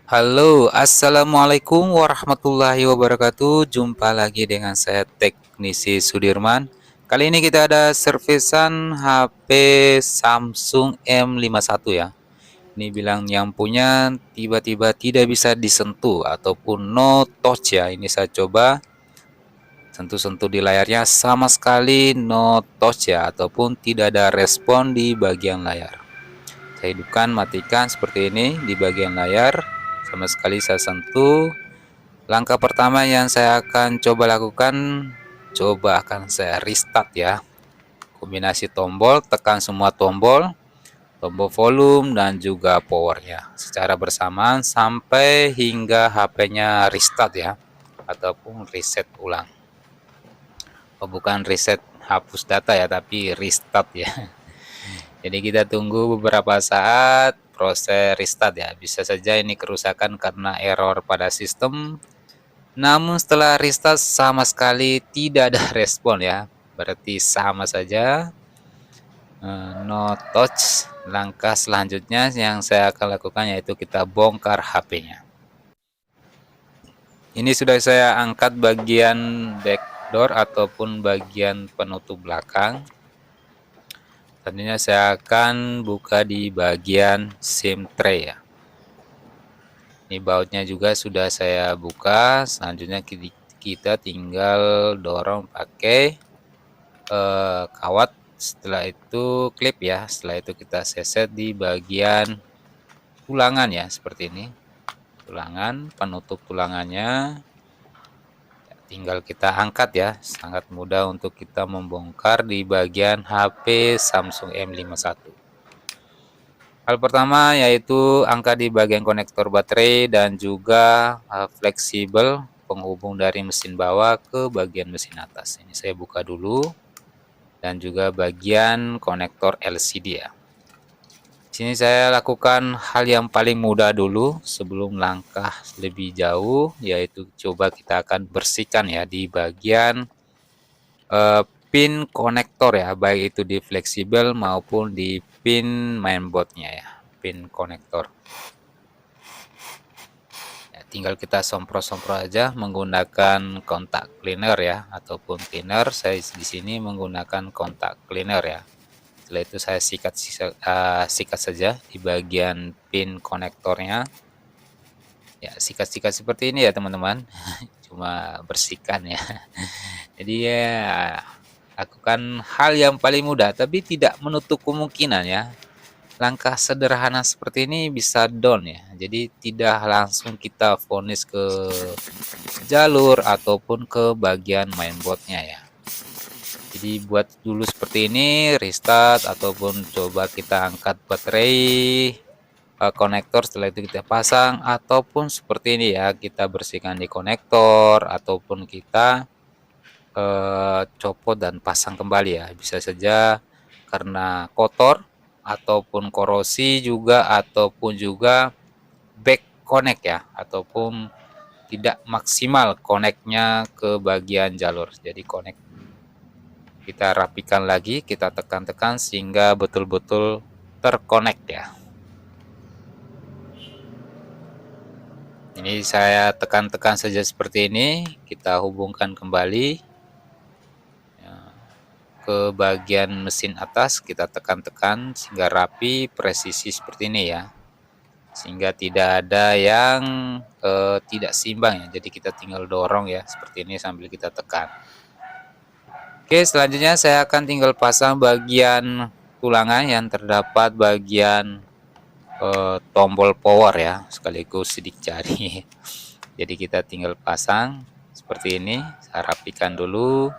Halo, assalamualaikum warahmatullahi wabarakatuh. Jumpa lagi dengan saya Teknisi Sudirman. Kali ini kita ada servisan HP Samsung M51 ya. Ini bilang yang punya tiba-tiba tidak bisa disentuh ataupun no touch ya. Ini saya coba sentuh-sentuh di layarnya sama sekali no touch ya ataupun tidak ada respon di bagian layar. Saya hidupkan, matikan seperti ini di bagian layar. Sama sekali saya sentuh. Langkah pertama yang saya akan coba lakukan, akan saya restart ya. Kombinasi tombol, tekan semua tombol, tombol volume dan juga powernya secara bersamaan sampai hingga HP-nya restart ya, ataupun reset ulang. Oh, bukan reset hapus data ya, tapi restart ya. Jadi kita tunggu beberapa saat proses restart ya. Bisa saja ini kerusakan karena error pada sistem. Namun setelah restart sama sekali tidak ada respon ya. Berarti sama saja no touch. Langkah selanjutnya yang saya akan lakukan yaitu kita bongkar HP-nya. Ini sudah saya angkat bagian backdoor ataupun bagian penutup belakang. Selanjutnya saya akan buka di bagian SIM tray ya. Ini bautnya juga sudah saya buka. Selanjutnya kita tinggal dorong pakai kawat. Setelah itu klip ya. Setelah itu kita seset di bagian tulangan ya, seperti ini. Tulangan, penutup tulangannya tinggal kita angkat ya. Sangat mudah untuk kita membongkar di bagian HP Samsung M51. Hal pertama yaitu angkat di bagian konektor baterai dan juga fleksibel penghubung dari mesin bawah ke bagian mesin atas. Ini saya buka dulu. Dan juga bagian konektor LCD ya. Sini saya lakukan hal yang paling mudah dulu sebelum langkah lebih jauh, yaitu coba kita akan bersihkan ya di bagian pin konektor ya, baik itu di fleksibel maupun di pin mainboardnya ya, pin konektor. Ya, tinggal kita semprot-semprot aja menggunakan kontak cleaner ya, ataupun thinner. Saya di sini menggunakan kontak cleaner ya. Setelah itu saya sikat saja di bagian pin konektornya. Ya, sikat-sikat seperti ini ya teman-teman. Cuma bersihkan ya. Jadi ya, lakukan hal yang paling mudah tapi tidak menutup kemungkinan ya. Langkah sederhana seperti ini bisa down ya. Jadi tidak langsung kita vonis ke jalur ataupun ke bagian mainboardnya ya. Jadi buat dulu seperti ini, restart ataupun coba kita angkat baterai konektor, setelah itu kita pasang, ataupun seperti ini ya, kita bersihkan di konektor ataupun kita copot dan pasang kembali ya. Bisa saja karena kotor ataupun korosi juga, ataupun juga back connect ya, ataupun tidak maksimal connect-nya ke bagian jalur. Jadi connect kita rapikan lagi, kita tekan-tekan sehingga betul-betul terkonek ya. Ini saya tekan-tekan saja seperti ini, kita hubungkan kembali ke bagian mesin atas, kita tekan-tekan sehingga rapi, presisi seperti ini ya, sehingga tidak ada yang tidak seimbang ya. Jadi kita tinggal dorong ya seperti ini sambil kita tekan. Oke, selanjutnya saya akan tinggal pasang bagian tulangan yang terdapat bagian tombol power ya, sekaligus sidik jari. Jadi kita tinggal pasang seperti ini, saya rapikan dulu.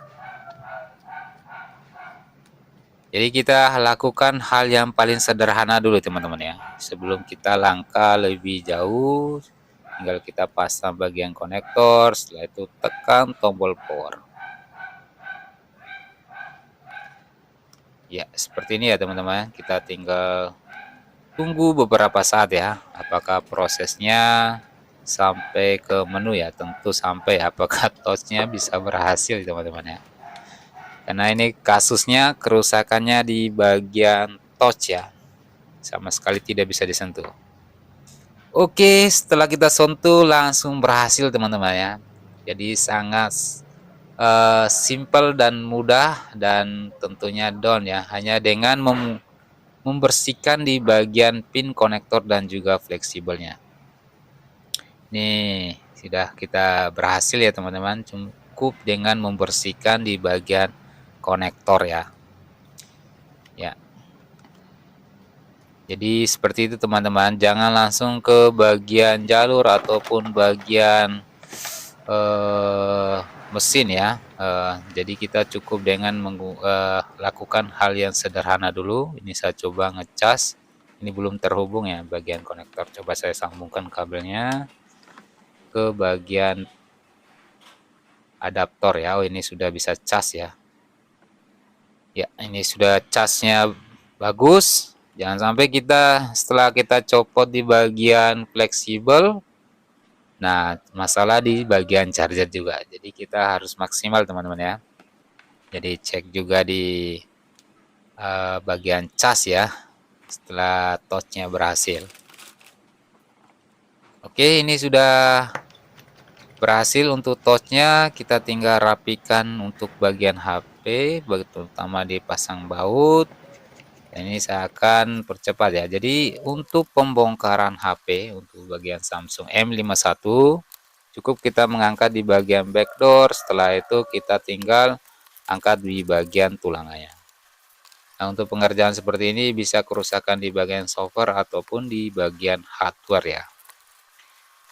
Jadi kita lakukan hal yang paling sederhana dulu teman-teman ya. Sebelum kita langkah lebih jauh, tinggal kita pasang bagian konektor, setelah itu tekan tombol power. Ya, seperti ini ya teman-teman. Kita tinggal tunggu beberapa saat ya, apakah prosesnya sampai ke menu ya. Tentu sampai, apakah touch-nya bisa berhasil teman-teman ya. Karena ini kasusnya kerusakannya di bagian touch ya, sama sekali tidak bisa disentuh. Oke, setelah kita sentuh langsung berhasil teman-teman ya. Jadi sangat simple dan mudah, dan tentunya down ya, hanya dengan membersihkan di bagian pin konektor dan juga fleksibelnya. Nih, sudah kita berhasil ya teman-teman, cukup dengan membersihkan di bagian konektor ya. Ya. Jadi seperti itu teman-teman, jangan langsung ke bagian jalur ataupun bagian mesin ya. Jadi kita cukup dengan lakukan hal yang sederhana dulu. Ini saya coba ngecas, ini belum terhubung ya bagian konektor. Coba saya sambungkan kabelnya ke bagian adaptor ya. Oh, ini sudah bisa cas ya. Ya, ini sudah casnya bagus. Jangan sampai kita setelah kita copot di bagian fleksibel, nah masalah di bagian charger juga. Jadi kita harus maksimal teman-teman ya. Jadi cek juga di bagian cas ya setelah touchnya berhasil. Oke, ini sudah berhasil untuk touchnya. Kita tinggal rapikan untuk bagian HP, terutama dipasang baut. Ini saya akan percepat ya. Jadi untuk pembongkaran HP untuk bagian Samsung M51 cukup kita mengangkat di bagian backdoor. Setelah itu kita tinggal angkat di bagian tulangannya. Nah, untuk pengerjaan seperti ini bisa kerusakan di bagian software ataupun di bagian hardware ya.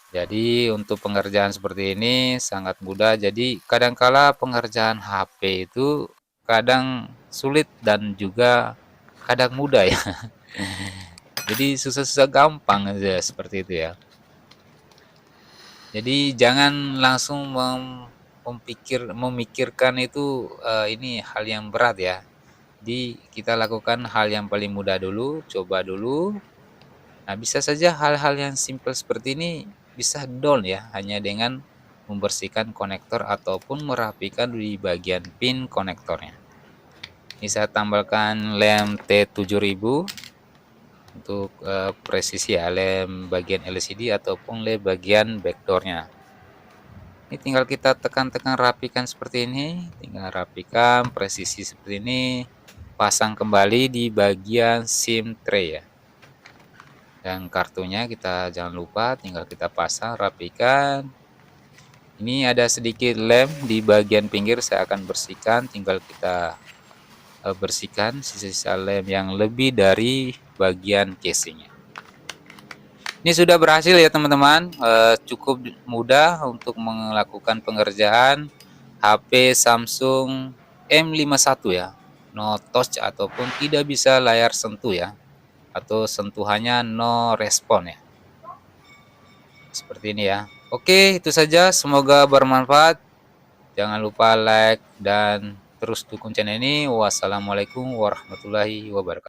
Jadi untuk pengerjaan seperti ini sangat mudah. Jadi kadangkala pengerjaan HP itu kadang sulit dan juga kadang mudah ya. Jadi susah-susah gampang aja seperti itu ya. Jadi jangan langsung memikirkan itu ini hal yang berat ya. Jadi kita lakukan hal yang paling mudah dulu, coba dulu. Nah, bisa saja hal-hal yang simple seperti ini bisa down ya, hanya dengan membersihkan konektor ataupun merapikan di bagian pin konektornya. Ini saya tambahkan lem T7000 untuk presisi ya, lem bagian LCD ataupun lem bagian backdoornya. Ini tinggal kita tekan-tekan rapikan seperti ini, tinggal rapikan presisi seperti ini, pasang kembali di bagian SIM tray ya. Dan kartunya kita jangan lupa tinggal kita pasang, rapikan. Ini ada sedikit lem di bagian pinggir, saya akan bersihkan, tinggal kita bersihkan sisa-sisa lem yang lebih dari bagian casingnya. Ini sudah berhasil ya teman-teman, cukup mudah untuk melakukan pengerjaan HP Samsung M51 ya, no touch ataupun tidak bisa layar sentuh ya, atau sentuhannya no respon ya, seperti ini ya. Oke, itu saja, semoga bermanfaat. Jangan lupa like dan terus dukung channel ini. Wassalamualaikum warahmatullahi wabarakatuh.